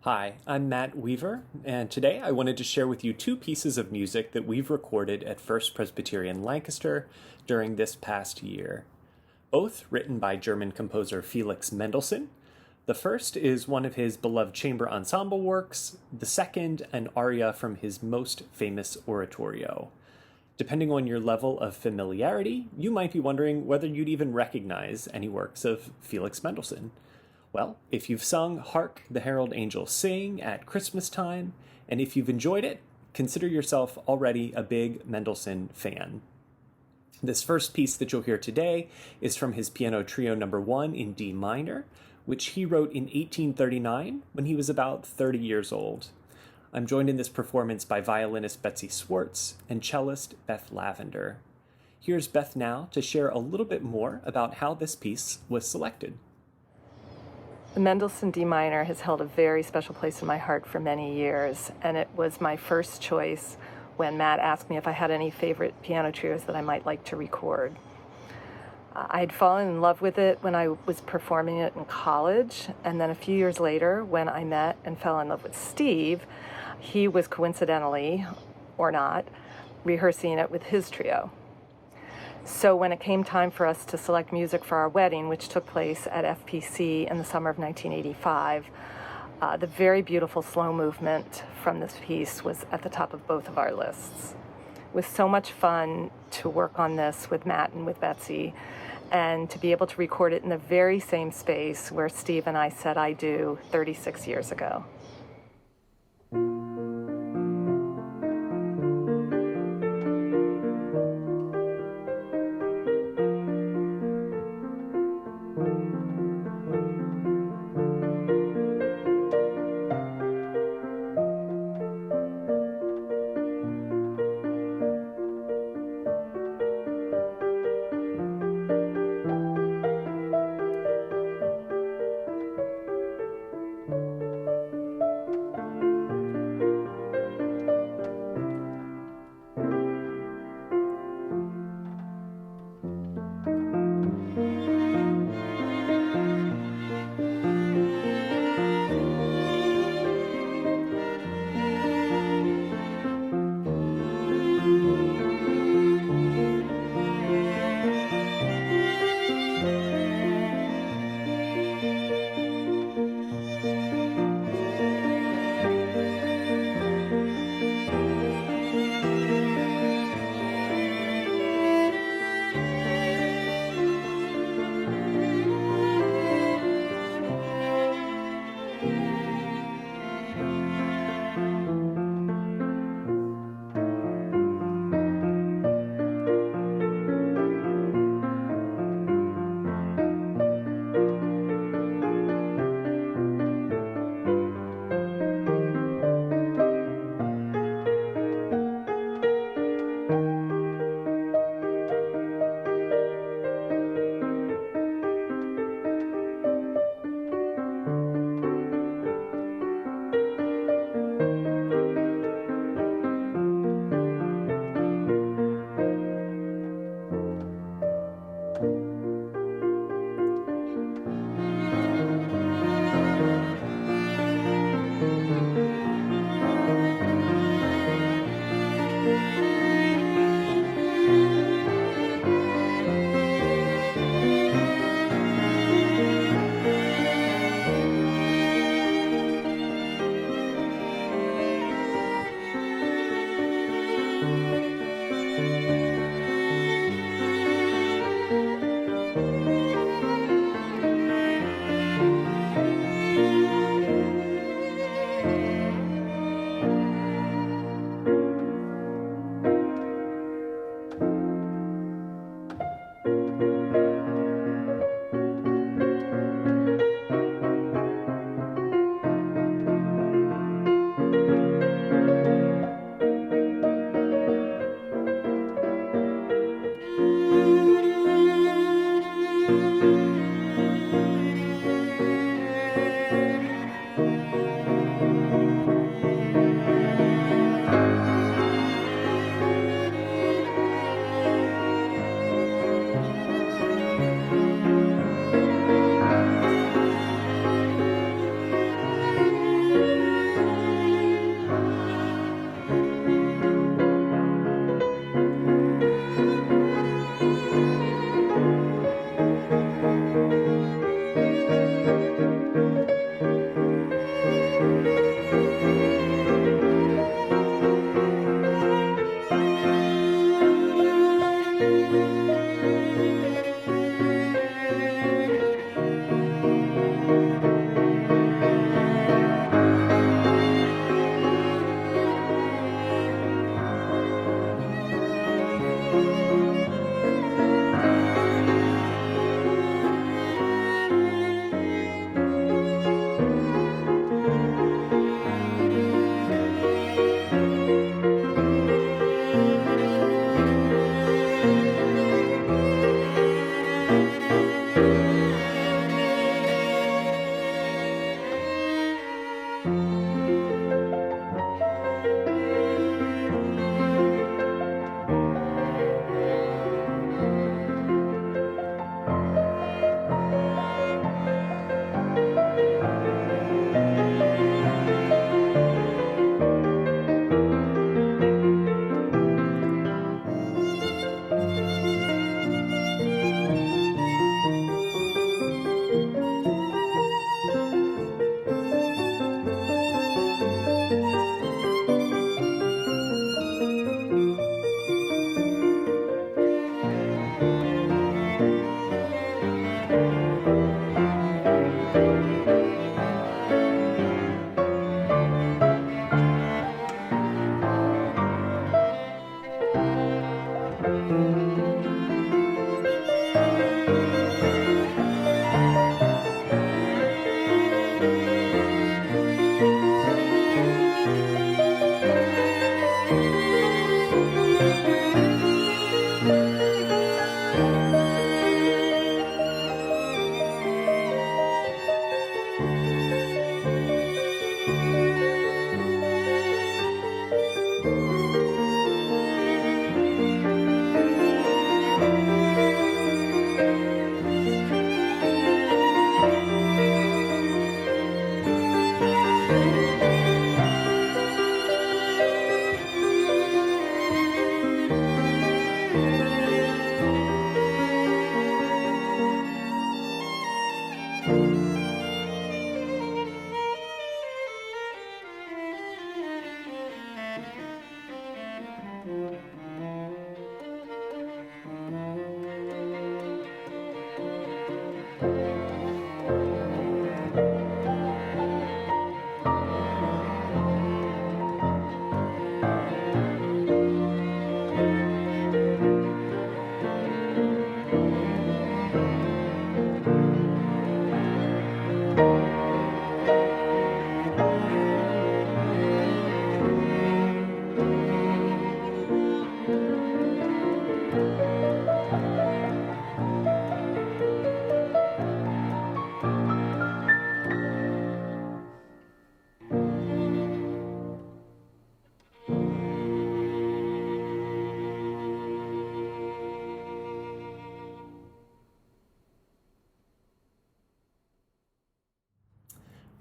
Hi, I'm Matt Weaver, and today I wanted to share with you two pieces of music that we've recorded at First Presbyterian Lancaster during this past year. Both written by German composer Felix Mendelssohn. The first is one of his beloved chamber ensemble works, the second, an aria from his most famous oratorio. Depending on your level of familiarity, you might be wondering whether you'd even recognize any works of Felix Mendelssohn. Well, if you've sung Hark the Herald Angels Sing at Christmas time, and if you've enjoyed it, consider yourself already a big Mendelssohn fan. This first piece that you'll hear today is from his Piano Trio No. 1 in D minor, which he wrote in 1839 when he was about 30 years old. I'm joined in this performance by violinist Betsy Swartz and cellist Beth Lavender. Here's Beth now to share a little bit more about how this piece was selected. The Mendelssohn D minor has held a very special place in my heart for many years, and it was my first choice when Matt asked me if I had any favorite piano trios that I might like to record. I had fallen in love with it when I was performing it in college, and then a few years later, when I met and fell in love with Steve, he was coincidentally, or not, rehearsing it with his trio. So when it came time for us to select music for our wedding, which took place at FPC in the summer of 1985, the very beautiful slow movement from this piece was at the top of both of our lists. It was so much fun to work on this with Matt and with Betsy, and to be able to record it in the very same space where Steve and I said I do 36 years ago.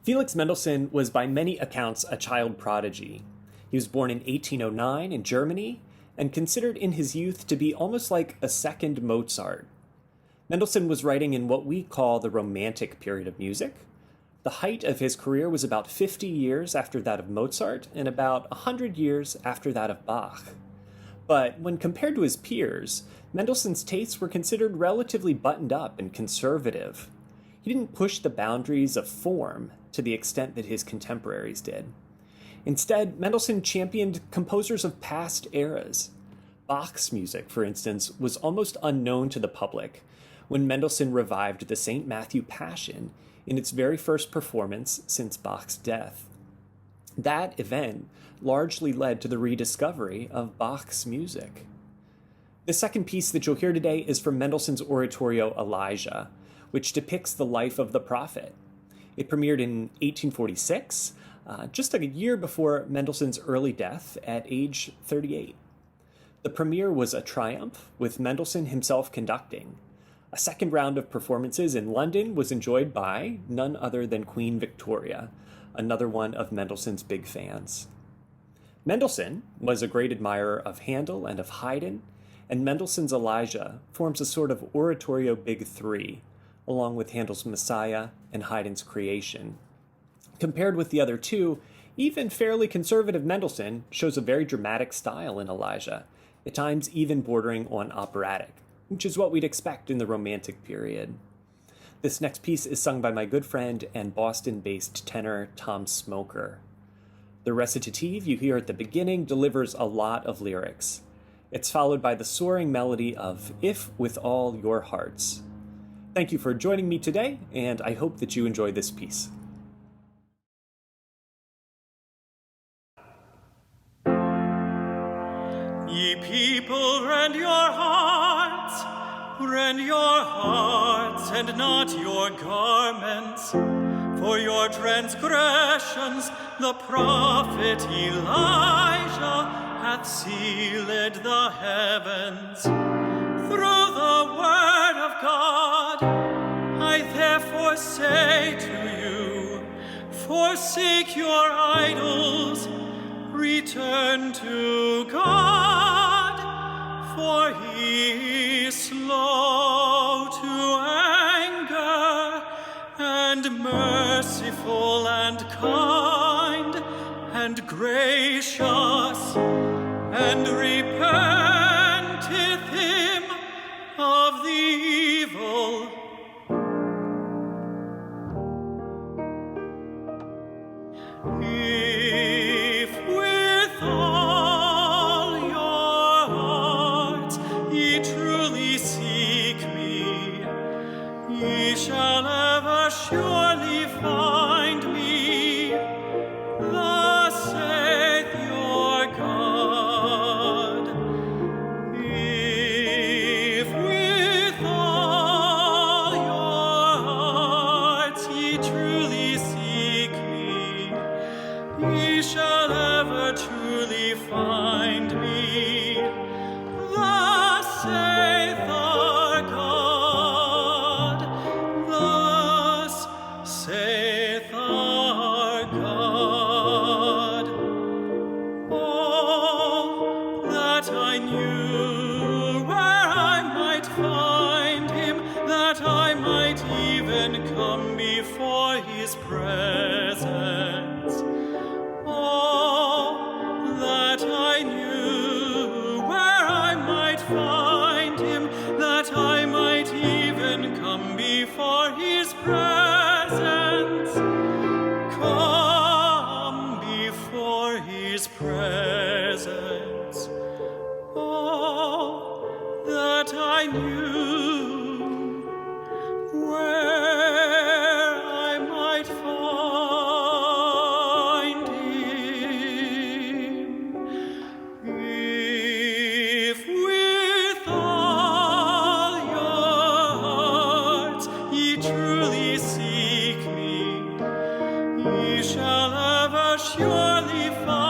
Felix Mendelssohn was by many accounts a child prodigy. He was born in 1809 in Germany and considered in his youth to be almost like a second Mozart. Mendelssohn was writing in what we call the Romantic period of music. The height of his career was about 50 years after that of Mozart and about 100 years after that of Bach. But when compared to his peers, Mendelssohn's tastes were considered relatively buttoned up and conservative. He didn't push the boundaries of form to the extent that his contemporaries did. Instead, Mendelssohn championed composers of past eras. Bach's music, for instance, was almost unknown to the public when Mendelssohn revived the St. Matthew Passion in its very first performance since Bach's death. That event largely led to the rediscovery of Bach's music. The second piece that you'll hear today is from Mendelssohn's oratorio Elijah, which depicts the life of the prophet. It premiered in 1846, just a year before Mendelssohn's early death at age 38. The premiere was a triumph, with Mendelssohn himself conducting. A second round of performances in London was enjoyed by none other than Queen Victoria, another one of Mendelssohn's big fans. Mendelssohn was a great admirer of Handel and of Haydn, and Mendelssohn's Elijah forms a sort of oratorio big three, along with Handel's Messiah and Haydn's Creation. Compared with the other two, even fairly conservative Mendelssohn shows a very dramatic style in Elijah, at times even bordering on operatic, which is what we'd expect in the Romantic period. This next piece is sung by my good friend and Boston-based tenor Thom Smoker. The recitative you hear at the beginning delivers a lot of lyrics. It's followed by the soaring melody of If With All Your Hearts. Thank you for joining me today, and I hope that you enjoy this piece. Ye people, rend your hearts, and not your garments. For your transgressions the prophet Elijah hath sealed the heavens. Through the word of God, I therefore say to you, forsake your idols, return to God, for he is slow to anger, and merciful and kind, and gracious, and repenteth him of the evil. If with all your hearts ye truly seek me, ye shall ever surely find me. Thus saith your God. If with all your hearts ye truly seek me, ye shall ever truly find me. Thus saith our God. Thus saith our God. Oh, that I knew where I might find him, that I might even come before his presence. Oh, that I knew where I might find him, that I might even come before his presence. Come before his presence. Oh, that I knew where I might find him. If with all your hearts ye truly seek me, ye shall ever surely find